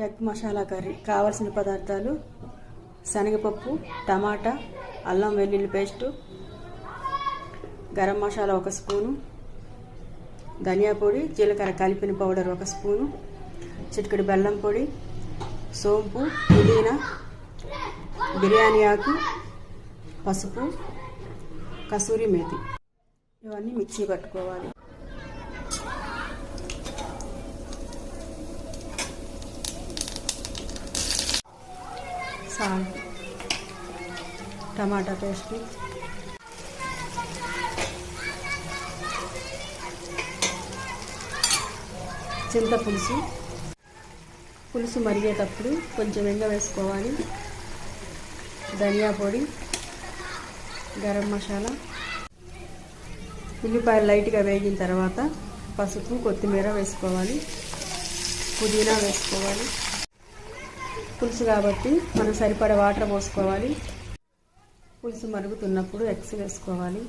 Egg masala curry కావాల్సిన పదార్థాలు: శనగపప్పు, టమాటా, అల్లం వెల్లుల్లి పేస్టు, గరం మసాలా 1 స్పూను, ధనియా పొడి, జీలకర్ర కలిపిన పౌడర్ 1 స్పూను, చిటికెడు బెల్లం పొడి, సోంపు, పుదీనా, బిర్యానీ ఆకు, పసుపు, కసూరి మేతి. ఇవన్నీ మిక్సీ పట్టుకోవాలి. సాల్ట్, టమాటా పేస్ట్, చింతపులుసు. పులుసు మరిగేటప్పుడు కొంచెం ఎంగ వేసుకోవాలి. ధనియా పొడి, గరం మసాలా. ఉల్లిపాయలు లైట్గా వేగిన తర్వాత పసుపు, కొత్తిమీర వేసుకోవాలి. పుదీనా వేసుకోవాలి. పులుసు కాబట్టి మనం సరిపడా వాటర్ పోసుకోవాలి. పులుసు మరుగుతున్నప్పుడు ఎగ్స్ వేసుకోవాలి.